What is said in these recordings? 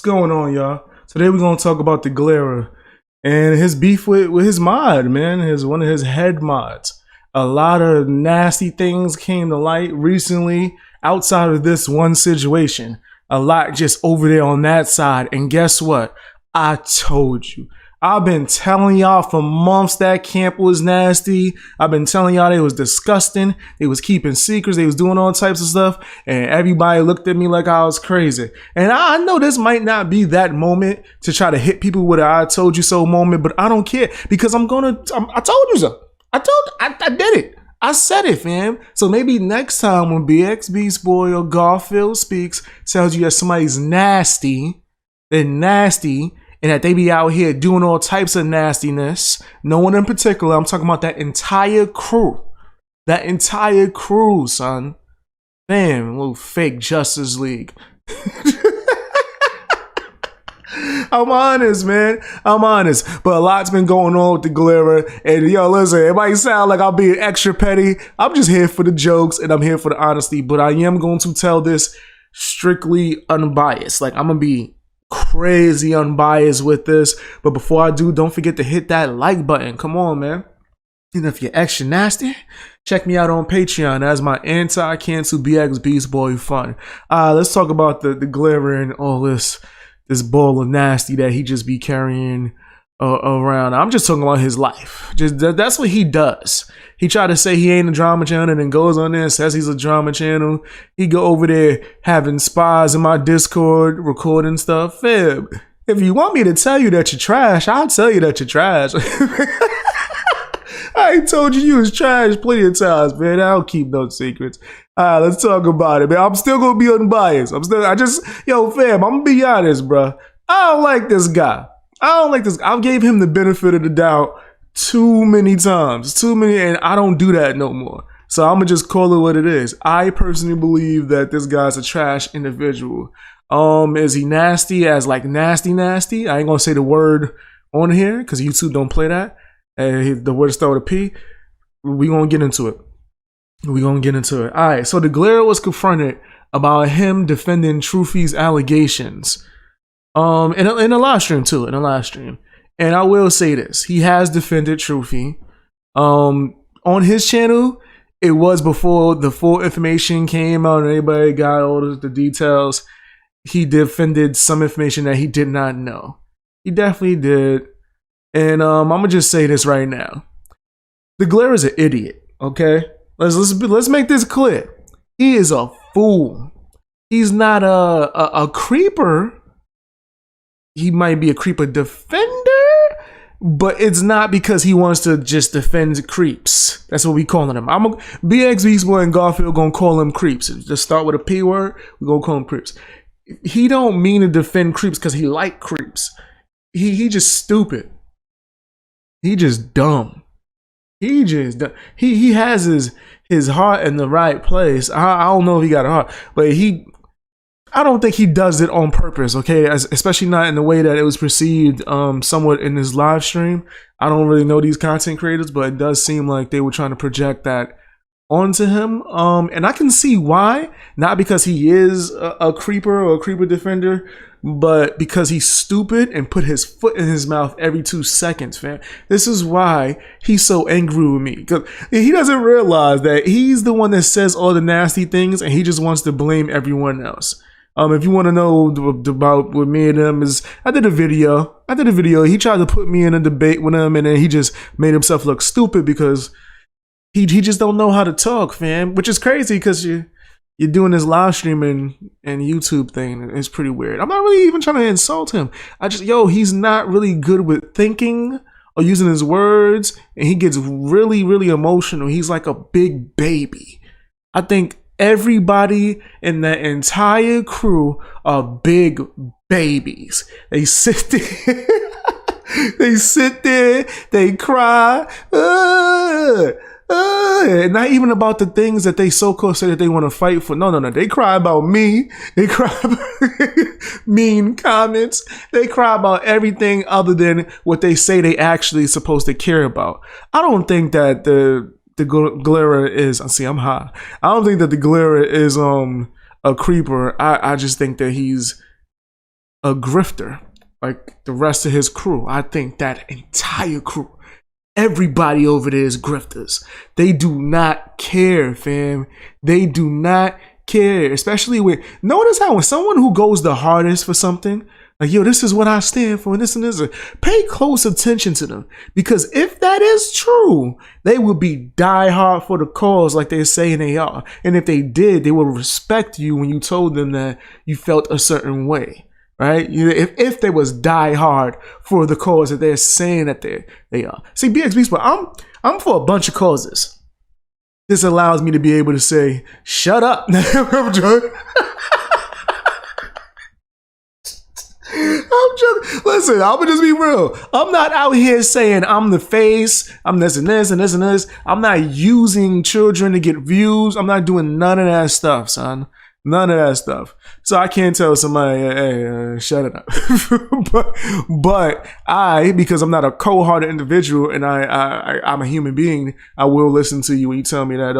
going on, y'all? Today we're gonna talk about the Glera and his beef with his mod, man. One of his head mods. A lot of nasty things came to light recently outside of this one situation. A lot just over there on that side. And guess what? I told you. I've been telling y'all for months that camp was nasty. I've been telling y'all they was disgusting. They was keeping secrets. They was doing all types of stuff. And everybody looked at me like I was crazy. And I know this might not be that moment to try to hit people with a I told you so moment, but I don't care because I told you so. I did it. I said it, fam. So maybe next time when BX Beast Boy or Garfield Speaks tells you that somebody's nasty, they're nasty, and that they be out here doing all types of nastiness. No one in particular. I'm talking about that entire crew. That entire crew, son. Damn, little fake Justice League. I'm honest, man. I'm honest. But a lot's been going on with the Glera. And yo, listen, it might sound like I'm being extra petty. I'm just here for the jokes and I'm here for the honesty. But I am going to tell this strictly unbiased. Like, I'm going to be crazy unbiased with this. But before I do, don't forget to hit that like button. Come on, man. And if you're extra nasty, check me out on Patreon as my anti-cancel BX Beast Boy fun. Let's talk about the Glera and all this ball of nasty that he just be carrying around. I'm just talking about his life. Just that's what he does. He tried to say he ain't a drama channel and then goes on there and says he's a drama channel. He go over there having spies in my Discord recording stuff. Fib, if you want me to tell you that you're trash, I'll tell you that you're trash. I ain't told you was trash plenty of times, man. I don't keep no secrets. Let's talk about it, man. I'm still gonna be unbiased. Yo, fam, I'm gonna be honest, bro. I don't like this guy. I gave him the benefit of the doubt too many times. And I don't do that no more. So I'm gonna just call it what it is. I personally believe that this guy's a trash individual. Is he nasty as like nasty? I ain't gonna say the word on here because YouTube don't play that. The word start with a P. We gonna get into it. All right. So the Glera was confronted about him defending Truffy's allegations. In a live stream too. And I will say this: he has defended Truffy. On his channel, it was before the full information came out and everybody got all the details. He defended some information that he did not know. He definitely did. And I'm gonna just say this right now: the Glera is an idiot. Okay, let's make this clear. He is a fool. He's not a creeper. He might be a creeper defender, but it's not because he wants to just defend creeps. That's what we calling him. BX Beast Boy and Garfield gonna call him creeps. Just start with a P word. We gonna call him creeps. He don't mean to defend creeps because he like creeps. He just stupid. He just dumb. He has his heart in the right place. I don't know if he got a heart, but I don't think he does it on purpose, okay? Especially not in the way that it was perceived somewhat in his live stream. I don't really know these content creators, but it does seem like they were trying to project that onto him. And I can see why. Not because he is a creeper or a creeper defender, but because he's stupid and put his foot in his mouth every 2 seconds, fam. This is why he's so angry with me. Because he doesn't realize that he's the one that says all the nasty things and he just wants to blame everyone else. If you want to know about what me and him is, I did a video. He tried to put me in a debate with him and then he just made himself look stupid because he just don't know how to talk, fam. Which is crazy because you're doing this live streaming and YouTube thing. It's pretty weird. I'm not really even trying to insult him. He's not really good with thinking or using his words. And he gets really, really emotional. He's like a big baby. I think everybody in that entire crew are big babies. They sit there. They cry. Not even about the things that they so-called say that they want to fight for. No. They cry about me. They cry about mean comments. They cry about everything other than what they say they actually supposed to care about. I don't think that the Glera is, I'm high. I don't think that the Glera is a creeper. I just think that he's a grifter like the rest of his crew. I think that entire crew, everybody over there is grifters. They do not care, fam. They do not care, especially with, notice how when someone who goes the hardest for something, like, yo, this is what I stand for, and this, pay close attention to them. Because if that is true, they will be die hard for the cause like they're saying they are. And if they did, they will respect you when you told them that you felt a certain way, right? If they was die hard for the cause that they're saying that they are. See, BXB Sport, I'm for a bunch of causes. This allows me to be able to say, shut up. I'm joking. Listen, I'm gonna just be real. I'm not out here saying I'm the face, I'm this and this and this and this. I'm not using children to get views. I'm not doing none of that stuff, son. None of that stuff. So I can't tell somebody, hey, shut it up. but I, because I'm not a cold-hearted individual and I'm a human being, I will listen to you when you tell me that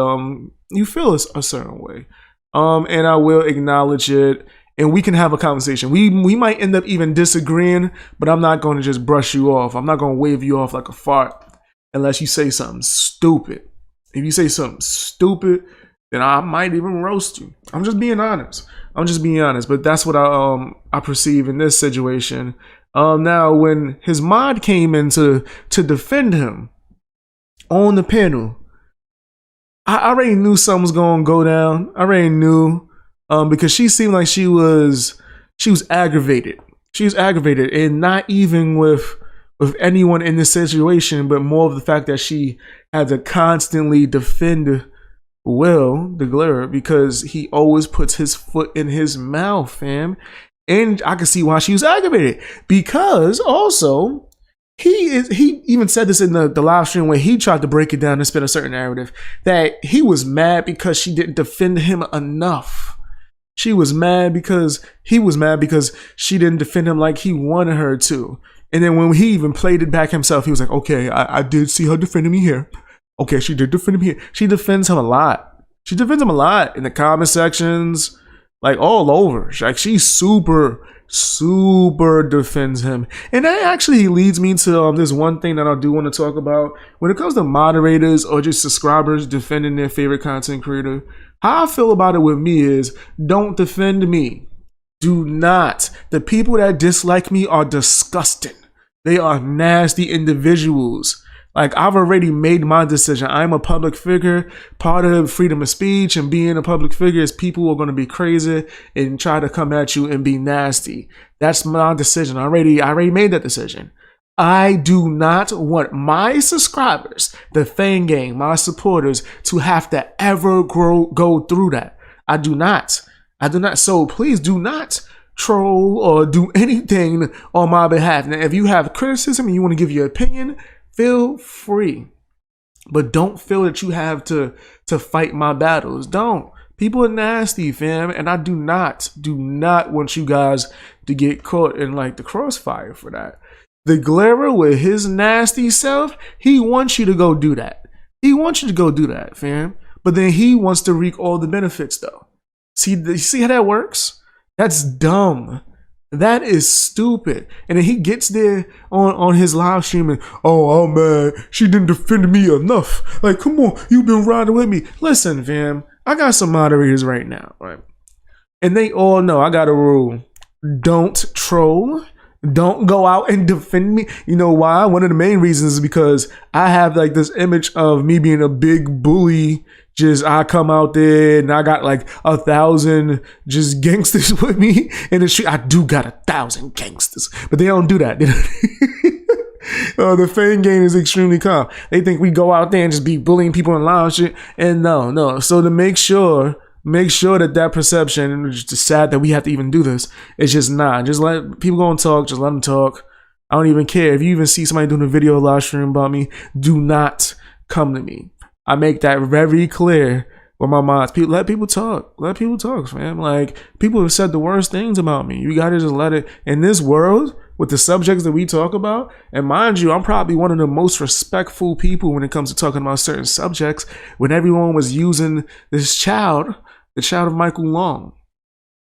you feel a certain way. And I will acknowledge it. And we can have a conversation. We might end up even disagreeing, but I'm not going to just brush you off. I'm not going to wave you off like a fart unless you say something stupid. If you say something stupid, then I might even roast you. I'm just being honest. But that's what I perceive in this situation. Now, when his mod came in to defend him on the panel, I already knew something was going to go down. I already knew. Because she seemed like she was aggravated. She was aggravated, and not even with anyone in this situation, but more of the fact that she had to constantly defend Will, the Glarer, because he always puts his foot in his mouth, fam. And I can see why she was aggravated, because also he even said this in the live stream when he tried to break it down and spin a certain narrative, that he was mad because she didn't defend him enough. She was mad because he was mad because she didn't defend him like he wanted her to. And then when he even played it back himself, he was like, okay, I did see her defending me here. Okay, she did defend him here. She defends him a lot. She defends him a lot in the comment sections, like all over. Like she super defends him. And that actually leads me to this one thing that I do want to talk about. When it comes to moderators or just subscribers defending their favorite content creator, how I feel about it with me is, don't defend me. Do not. The people that dislike me are disgusting. They are nasty individuals. Like, I've already made my decision. I'm a public figure. Part of freedom of speech and being a public figure is people are going to be crazy and try to come at you and be nasty. That's my decision. I already made that decision. I do not want my subscribers, the fan gang, my supporters, to have to ever go through that. I do not. So please do not troll or do anything on my behalf. Now, if you have criticism and you want to give your opinion, feel free. But don't feel that you have to fight my battles. Don't. People are nasty, fam. And I do not want you guys to get caught in like the crossfire for that. The Glarer with his nasty self, he wants you to go do that. He wants you to go do that, fam. But then he wants to reap all the benefits, though. See how that works? That's dumb. That is stupid. And then he gets there on his live stream and, oh man, she didn't defend me enough. Like, come on, you've been riding with me. Listen, fam, I got some moderators right now, right? And they all know I got a rule. Don't troll. Don't go out and defend me. You know why? One of the main reasons is because I have like this image of me being a big bully. Just I come out there and I got like 1,000 just gangsters with me in the street. I do got 1,000 gangsters, but they don't do that. The fan game is extremely calm. They think we go out there and just be bullying people in lounge shit. And no. So to make sure that perception, and it's just sad that we have to even do this, it's just not. Just let people go and talk. Just let them talk. I don't even care. If you even see somebody doing a video live stream about me, do not come to me. I make that very clear with my mods. Let people talk. Let people talk, man. Like, people have said the worst things about me. You gotta just let it. In this world, with the subjects that we talk about, and mind you, I'm probably one of the most respectful people when it comes to talking about certain subjects, when everyone was using this child, the child of Michael Long.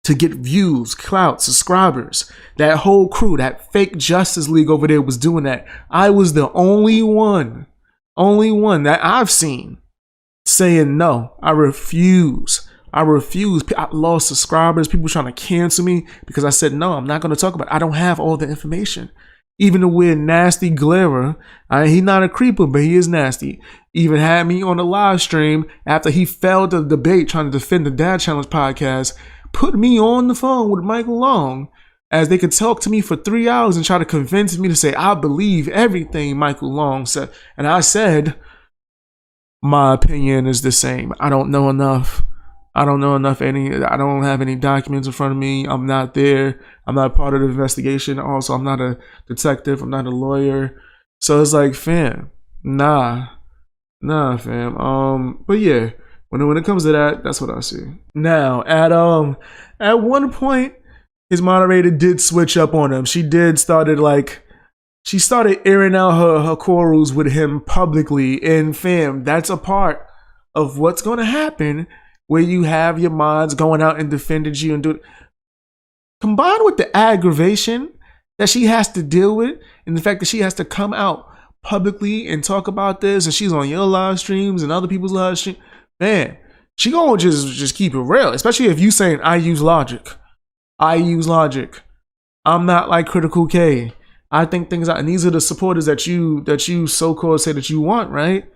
to get views, clout, subscribers. That whole crew, that fake Justice League over there was doing that. I was the only one that I've seen saying no. I refuse. I lost subscribers. People trying to cancel me because I said no, I'm not going to talk about it. I don't have all the information. Even the weird nasty Glaiver, he's not a creeper, but he is nasty. Even had me on a live stream after he failed the debate trying to defend the Dad Challenge podcast, put me on the phone with Michael Long as they could talk to me for 3 hours and try to convince me to say, I believe everything Michael Long said. And I said, my opinion is the same. I don't know enough. I don't have any documents in front of me. I'm not there. I'm not part of the investigation. Also, I'm not a detective. I'm not a lawyer. So it's like, fam, nah, fam. But yeah, when it comes to that, that's what I see. Now, at one point, his moderator did switch up on him. She started airing out her quarrels with him publicly. And fam, that's a part of what's going to happen where you have your mods going out and defending you and do it. Combined with the aggravation that she has to deal with and the fact that she has to come out publicly and talk about this and she's on your live streams and other people's live streams, man, she gonna just keep it real, especially if you saying I use logic. I'm not like Critical K. I think things out, and these are the supporters that you so-called say that you want, right?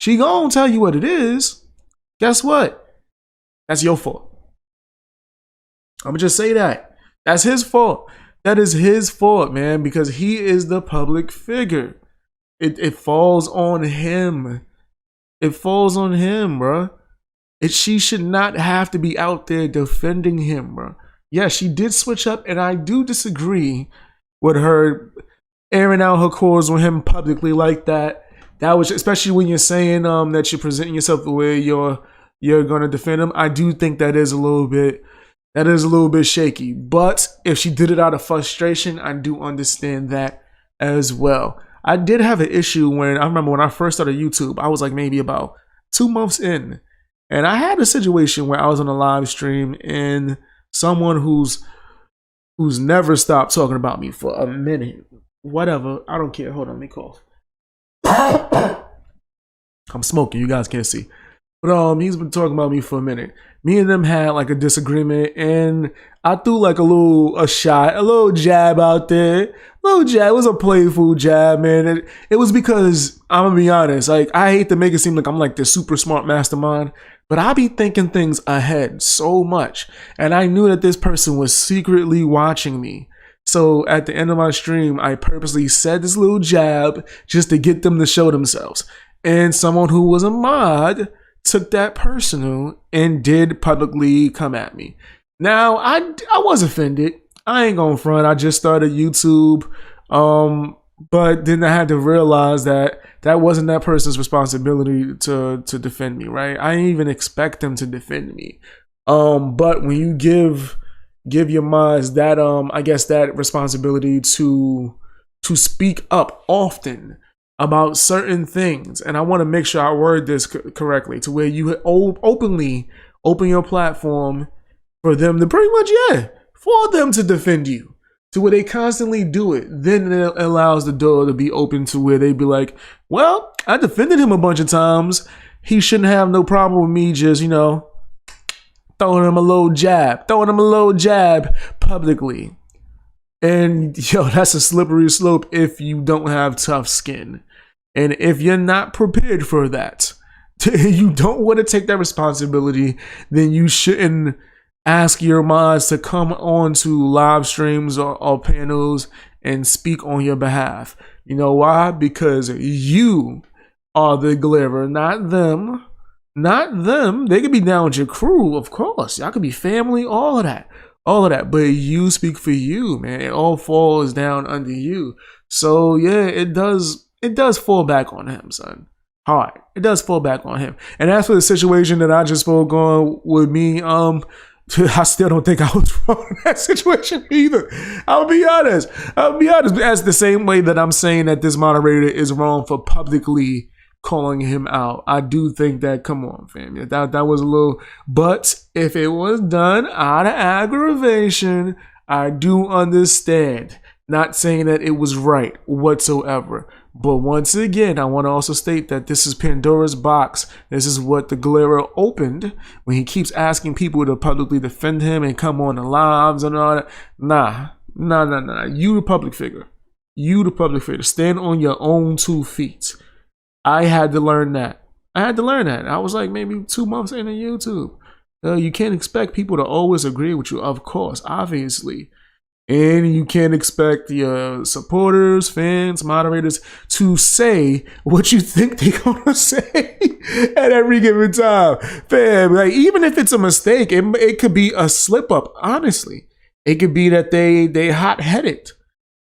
She gonna tell you what it is. Guess what? That's your fault. I'm gonna just say that. That's his fault. That is his fault, man, because he is the public figure. It falls on him. It falls on him, bro. She should not have to be out there defending him, bro. Yeah, she did switch up, and I do disagree with her airing out her cores on him publicly like that. That was, especially when you're saying that you're presenting yourself the way you're gonna defend him. I do think that is a little bit shaky. But if she did it out of frustration, I do understand that as well. I did have an issue I remember when I first started YouTube, I was like maybe about 2 months in. And I had a situation where I was on a live stream and someone who's never stopped talking about me for a minute. Whatever. I don't care. Hold on, let me cough. I'm smoking, you guys can't see. But he's been talking about me for a minute. Me and them had like a disagreement, and I threw like a little jab out there. It was a playful jab, man. It was because, I'm gonna be honest, like I hate to make it seem like I'm like this super smart mastermind, but I be thinking things ahead so much. And I knew that this person was secretly watching me. So at the end of my stream, I purposely said this little jab just to get them to show themselves. And someone who was a mod took that personal and did publicly come at me. Now, I was offended. I ain't gonna front. I just started YouTube. But then I had to realize that wasn't that person's responsibility to defend me, right? I didn't even expect them to defend me. But when you give your mods that I guess that responsibility to speak up often about certain things, and I want to make sure I word this correctly, to where you openly open your platform for them to pretty much, for them to defend you, to where they constantly do it. Then it allows the door to be open to where they be like, well, I defended him a bunch of times. He shouldn't have no problem with me just, throwing him a little jab publicly. And that's a slippery slope if you don't have tough skin. And if you're not prepared for that, you don't want to take that responsibility, then you shouldn't ask your mods to come on to live streams or panels and speak on your behalf. You know why? Because you are the Glaiver, not them. Not them. They could be down with your crew, of course. Y'all could be family, all of that. But you speak for you, man. It all falls down under you. So yeah, it does fall back on him, son. Hard. It does fall back on him. And as for the situation that I just spoke on with me, I still don't think I was wrong in that situation either. I'll be honest. That's the same way that I'm saying that this moderator is wrong for publicly calling him out. I do think that, come on, fam. That was a little, but if it was done out of aggravation, I do understand. Not saying that it was right whatsoever. But once again, I want to also state that this is Pandora's box. This is what the Galera opened when he keeps asking people to publicly defend him and come on the lives and all that. Nah. You the public figure. You the public figure. Stand on your own 2 feet. I had to learn that. I was like maybe 2 months into YouTube. You can't expect people to always agree with you, of course, obviously. And you can't expect your supporters, fans, moderators to say what you think they're gonna say at every given time. Fam, like, even if it's a mistake, it could be a slip up, honestly. It could be that they hot-headed.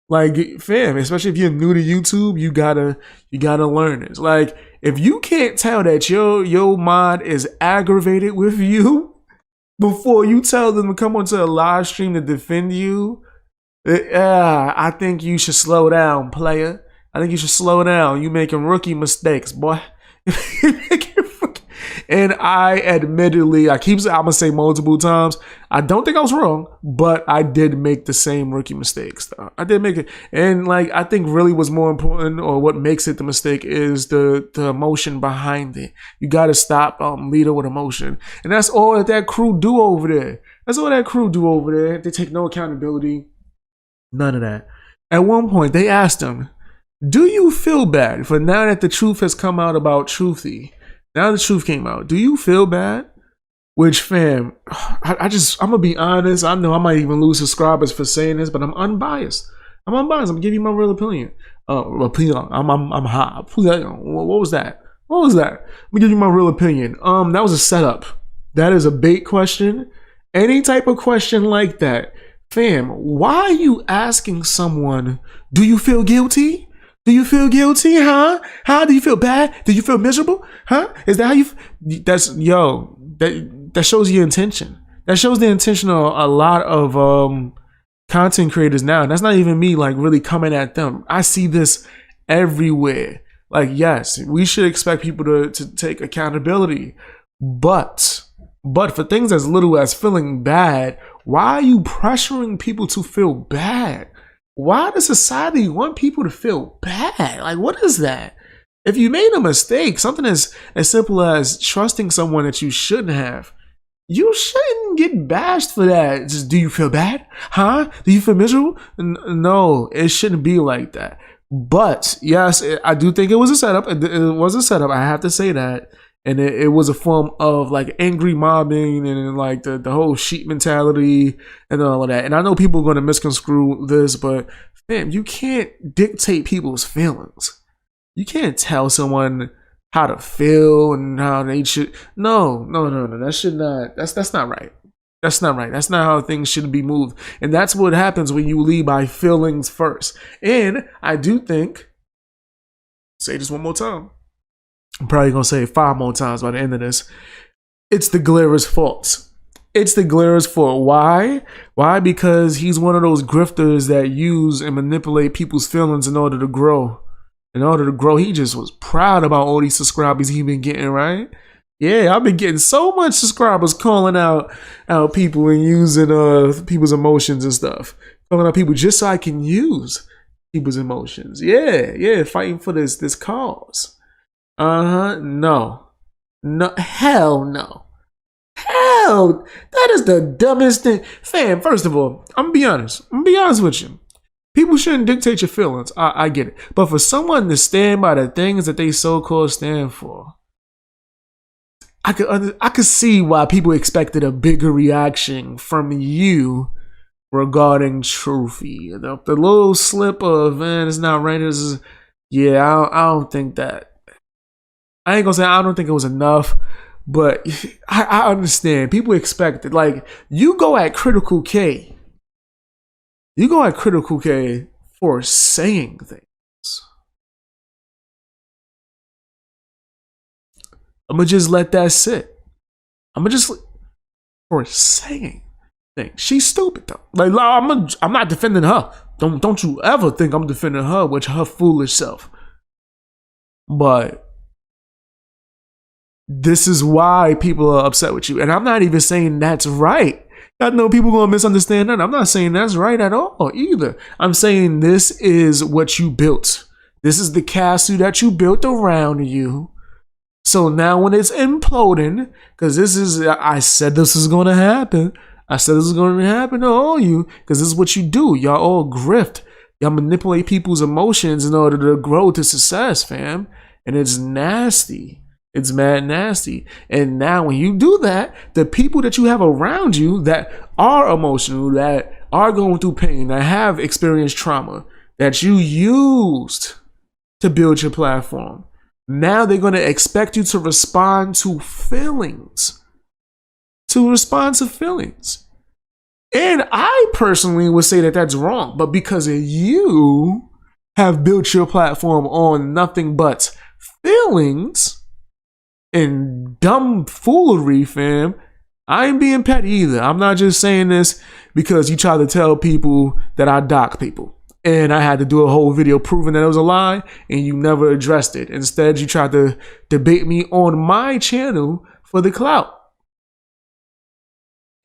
Like, fam, especially if you're new to YouTube, you gotta learn this. Like, if you can't tell that your mod is aggravated with you before you tell them to come onto a live stream to defend you, I think you should slow down, player. I think you should slow down. You making rookie mistakes, boy. And I admittedly, I'm gonna say multiple times, I don't think I was wrong, but I did make the same rookie mistakes though. I did make it. And like, I think really what's more important, or what makes it the mistake, is the emotion behind it. You gotta stop leader with emotion. And that's all that crew do over there. They take no accountability. None of that. At one point, they asked him, do you feel bad for now that the truth has come out about Truthy? Now the truth came out. Do you feel bad? Which, fam, I'm gonna be honest. I know I might even lose subscribers for saying this, but I'm unbiased. I'm gonna give you my real opinion. I'm hot. What was that? I'm gonna give you my real opinion. That was a setup. That is a bait question. Any type of question like that, fam, why are you asking someone, do you feel guilty? Do you feel guilty, huh? How do you feel bad? Do you feel miserable? Huh? Is that how you? That shows your intention. That shows the intention of a lot of content creators now. And that's not even me like really coming at them. I see this everywhere. Like, yes, we should expect people to take accountability, but for things as little as feeling bad, why are you pressuring people to feel bad? Why does society want people to feel bad? Like, what is that? If you made a mistake, something as simple as trusting someone that you shouldn't have, you shouldn't get bashed for that. Just, do you feel bad? Huh? Do you feel miserable? No, it shouldn't be like that. But yes, I do think it was a setup. It was a setup. I have to say that. And it was a form of like angry mobbing and like the whole sheep mentality and all of that. And I know people are going to misconstrue this, but fam, you can't dictate people's feelings. You can't tell someone how to feel and how they should. No. That should not. That's not right. That's not right. That's not how things should be moved. And that's what happens when you lead by feelings first. And I do think, say this one more time, I'm probably going to say it 5 more times by the end of this, it's the Galera's fault. It's the Galera's fault. Why? Why? Because he's one of those grifters that use and manipulate people's feelings in order to grow. He just was proud about all these subscribers he's been getting, right? Yeah, I've been getting so much subscribers calling out people and using people's emotions and stuff. Calling out people just so I can use people's emotions. Yeah, fighting for this cause. No, hell no. Hell, that is the dumbest thing. Fam, first of all, I'm gonna be honest with you. People shouldn't dictate your feelings. I get it. But for someone to stand by the things that they so-called stand for, I could see why people expected a bigger reaction from you regarding Truthy. The little slip of, man, it's not right. I don't think that. I ain't gonna say I don't think it was enough, but I understand. People expect it. Like, you go at Critical K for saying things. I'm gonna just let that sit. For saying things. She's stupid though. Like, I'm not defending her. Don't you ever think I'm defending her with her foolish self. But This is why people are upset with you. And I'm not even saying that's right. I know people gonna misunderstand that. I'm not saying that's right at all either. I'm saying this is what you built. This is the castle that you built around you. So now when it's imploding, because I said this is gonna happen. I said this is gonna happen to all you, because this is what you do. Y'all all grift. Y'all manipulate people's emotions in order to grow to success, fam. And it's nasty. It's mad nasty. And now when you do that, the people that you have around you that are emotional, that are going through pain, that have experienced trauma, that you used to build your platform, now they're going to expect you to respond to feelings. And I personally would say that that's wrong. But because you have built your platform on nothing but feelings and dumb foolery, fam, I ain't being petty either. I'm not just saying this because you try to tell people that I dock people. And I had to do a whole video proving that it was a lie, and you never addressed it. Instead, you tried to debate me on my channel for the clout.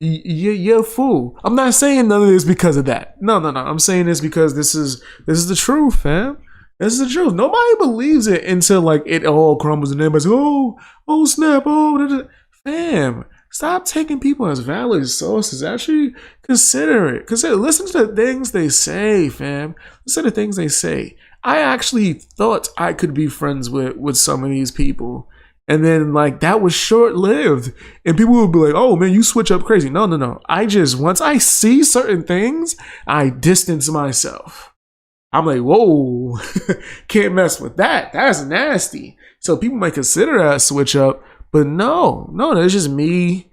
You're a fool. I'm not saying none of this because of that. No. I'm saying this because this is the truth, fam. This is the truth. Nobody believes it until like it all crumbles and everybody's like, oh snap, fam. Stop taking people as valid sources. Actually consider it. Listen to the things they say, fam. Listen to the things they say. I actually thought I could be friends with some of these people. And then like that was short-lived. And people would be like, oh man, you switch up crazy. No. Once I see certain things, I distance myself. I'm like, whoa, can't mess with that. That's nasty. So people might consider that a switch up, but no, that's just me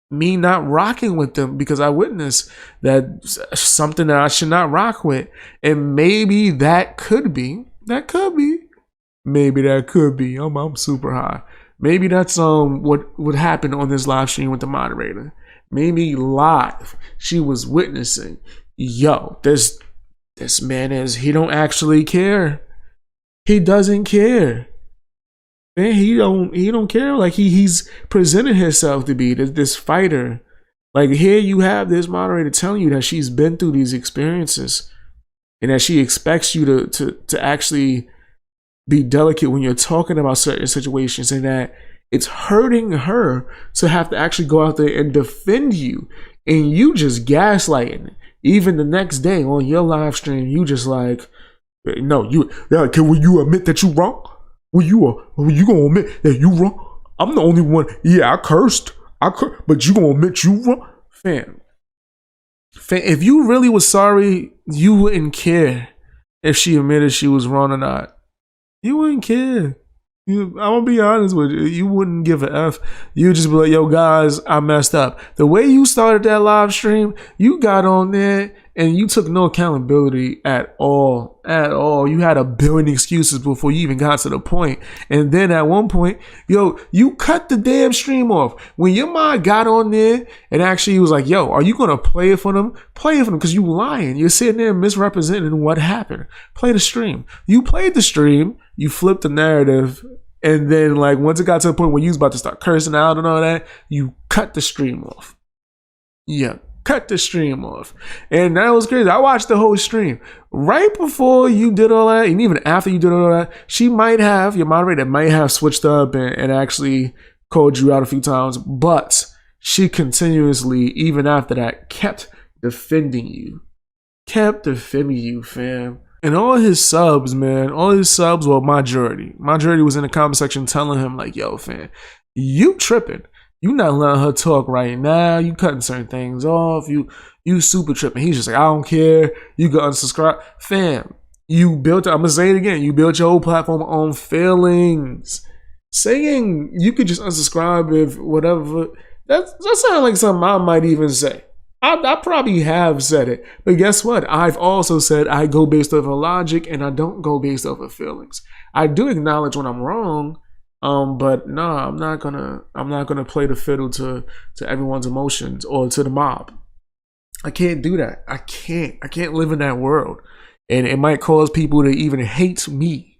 not rocking with them because I witnessed that something that I should not rock with. And maybe that could be. I'm super high. Maybe that's what happened on this live stream with the moderator. Maybe live she was witnessing, yo, this man he don't actually care. He doesn't care. Man, he don't care. Like he's presented himself to be this fighter. Like here you have this moderator telling you that she's been through these experiences and that she expects you to actually be delicate when you're talking about certain situations, and that it's hurting her to have to actually go out there and defend you, and you just gaslighting. Even the next day on your live stream, you just like, no, will you admit that you wrong? Will you gonna admit that you wrong? I'm the only one. Yeah, I cursed, but you gonna admit you wrong, fam? If you really was sorry, you wouldn't care if she admitted she was wrong or not. You wouldn't care. I'm gonna be honest with you. You wouldn't give a F. You just be like, yo, guys, I messed up. The way you started that live stream, you got on there and you took no accountability at all. You had a billion excuses before you even got to the point. And then at one point, yo, you cut the damn stream off. When your mom got on there and actually was like, yo, are you gonna play it for them? Play it for them, because you lying. You're sitting there misrepresenting what happened. Play the stream. You played the stream. You flipped the narrative, and then like once it got to the point where you was about to start cursing out and all that, you cut the stream off. Yeah, cut the stream off. And that was crazy. I watched the whole stream. Right before you did all that, and even after you did all that, your moderator might have switched up and actually called you out a few times, but she continuously, even after that, kept defending you. Fam. And all his subs, well, majority was in the comment section telling him like, yo, fam, you tripping. You not letting her talk right now. You cutting certain things off. You super tripping. He's just like, I don't care. You can unsubscribe. Fam, I'm going to say it again. You built your whole platform on feelings. Saying you could just unsubscribe if whatever, that sounds like something I might even say. I probably have said it, but guess what? I've also said I go based off of logic and I don't go based off of feelings. I do acknowledge when I'm wrong, but no, I'm not gonna play the fiddle to everyone's emotions or to the mob. I can't do that. I can't live in that world, and it might cause people to even hate me.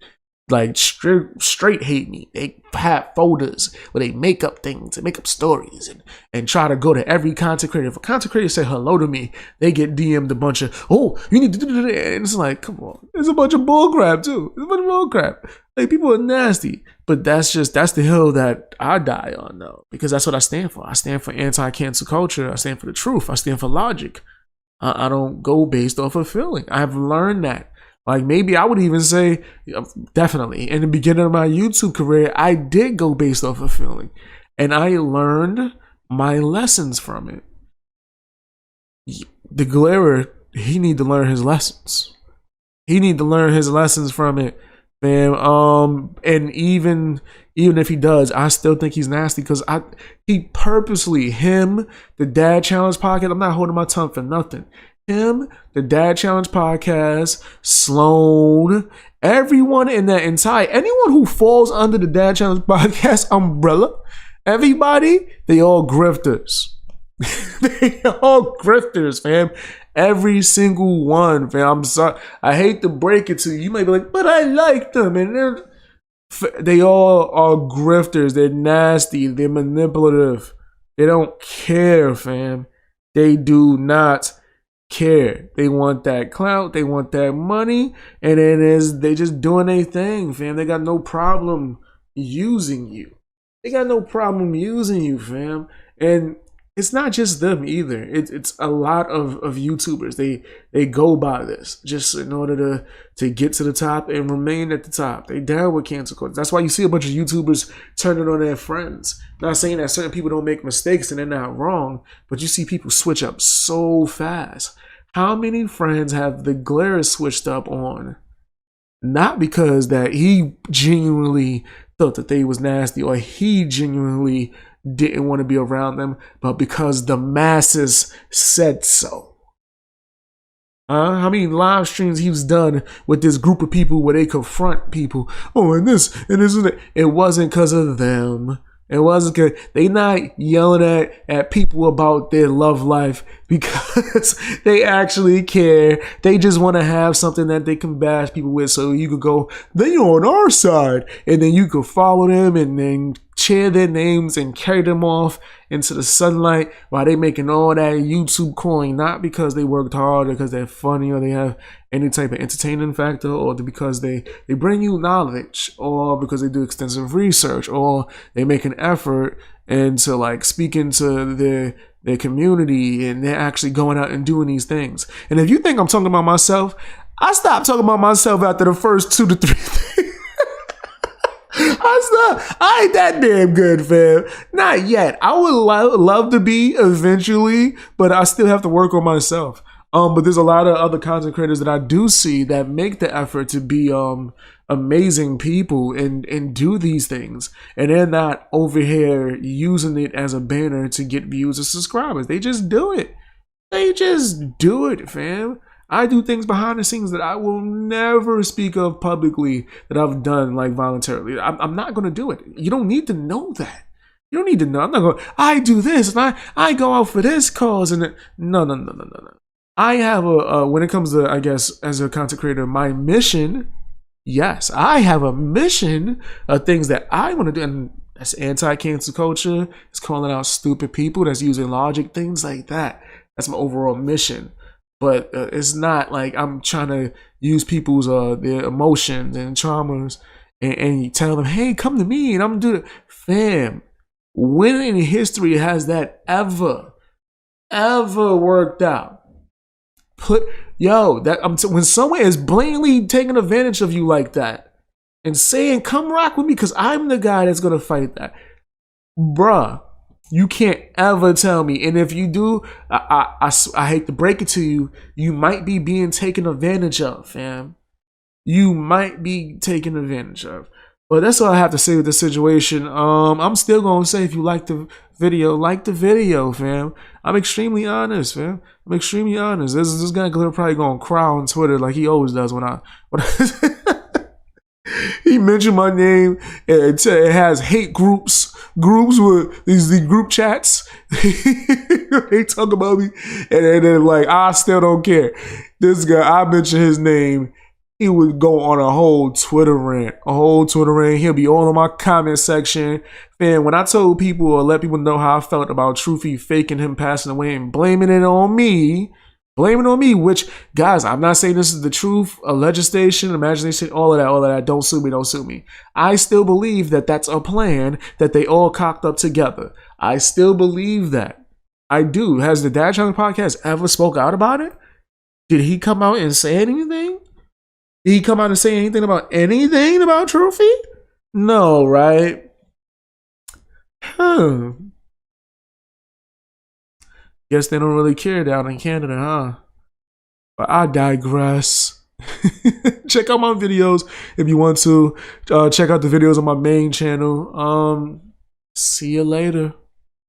like straight hate me. They have folders where they make up things and make up stories and try to go to every content creator. If a content creator say hello to me, they get DM'd a bunch of, oh, you need to do that. And it's like, come on. It's a bunch of bullcrap too. It's a bunch of bullcrap. Like, people are nasty. But that's the hill that I die on, though. Because that's what I stand for. I stand for anti-cancel culture. I stand for the truth. I stand for logic. I don't go based off of feeling. I've learned that. Like, maybe I would even say, definitely, in the beginning of my YouTube career, I did go based off of feeling. And I learned my lessons from it. The Glarer, he need to learn his lessons. He need to learn his lessons from it, fam. And even if he does, I still think he's nasty because he purposely, the Dad Challenge podcast, I'm not holding my tongue for nothing. Him, the Dad Challenge podcast, Sloan, everyone in that anyone who falls under the Dad Challenge podcast umbrella, everybody, they all grifters. They all grifters, fam. Every single one, fam. I'm sorry. I hate to break it to you. You might be like, but I like them. And they all are grifters. They're nasty. They're manipulative. They don't care, fam. They do not care. They want that clout, they want that money, and they just doing their thing, fam. They got no problem using you. Fam. And it's not just them either. It's a lot of YouTubers. They go by this just in order to get to the top and remain at the top. They down with cancel culture. That's why you see a bunch of YouTubers turning on their friends. Not saying that certain people don't make mistakes and they're not wrong, but you see people switch up so fast. How many friends have the Glarer switched up on? Not because that he genuinely thought that they was nasty or he genuinely didn't want to be around them, but because the masses said so. How many live streams he's done with this group of people where they confront people? Oh, and this and that. It wasn't because of them. It wasn't good. They not yelling at people about their love life because they actually care. They just want to have something that they can bash people with, so you could go, they on our side, and then you could follow them and then cheer their names and carry them off into the sunlight while they making all that YouTube coin, not because they worked hard or because they're funny or they have any type of entertainment factor or because they bring you knowledge or because they do extensive research or they make an effort into like speaking to their community and they're actually going out and doing these things. And if you think I'm talking about myself, I stopped talking about myself after the first 2 to 3 things. I ain't that damn good, fam. Not yet. I would love to be eventually, but I still have to work on myself. But there's a lot of other content creators that I do see that make the effort to be amazing people and do these things. And they're not over here using it as a banner to get views or subscribers. They just do it. Fam. I do things behind the scenes that I will never speak of publicly that I've done like voluntarily. I'm not going to do it. You don't need to know that. You don't need to know. I'm not going, I do this and I go out for this cause and no. I have when it comes to, I guess, as a content creator, my mission, yes, I have a mission of things that I want to do. And that's anti-cancel culture. It's calling out stupid people. That's using logic, things like that. That's my overall mission. But it's not like I'm trying to use people's their emotions and traumas and you tell them, hey, come to me and I'm gonna do it. Fam, when in history has that ever worked out? When someone is blatantly taking advantage of you like that and saying, come rock with me because I'm the guy that's gonna fight that, bruh. You can't ever tell me. And if you do, I hate to break it to you, you might be being taken advantage of, fam. You might be taken advantage of. But that's all I have to say with the situation. I'm still going to say if you like the video, fam. I'm extremely honest, fam. I'm extremely honest. This guy probably going to cry on Twitter like he always does when I he mentioned my name. It has hate groups with the group chats. They talk about me, and then like I still don't care. This guy, I mentioned his name he would go on a whole Twitter rant. He'll be all in my comment section. Man, when I told people or let people know how I felt about Truthie faking him passing away and blaming it on me, which, guys, I'm not saying this is the truth, a legislation, imagination, all of that. Don't sue me. I still believe that that's a plan that they all cocked up together. I still believe that. I do. Has the Dad Challenge podcast ever spoke out about it? Did he come out and say anything? Did he come out and say anything about Truthie? No, right? Guess they don't really care down in Canada, huh? But I digress. Check out my videos if you want to. Check out the videos on my main channel. See you later.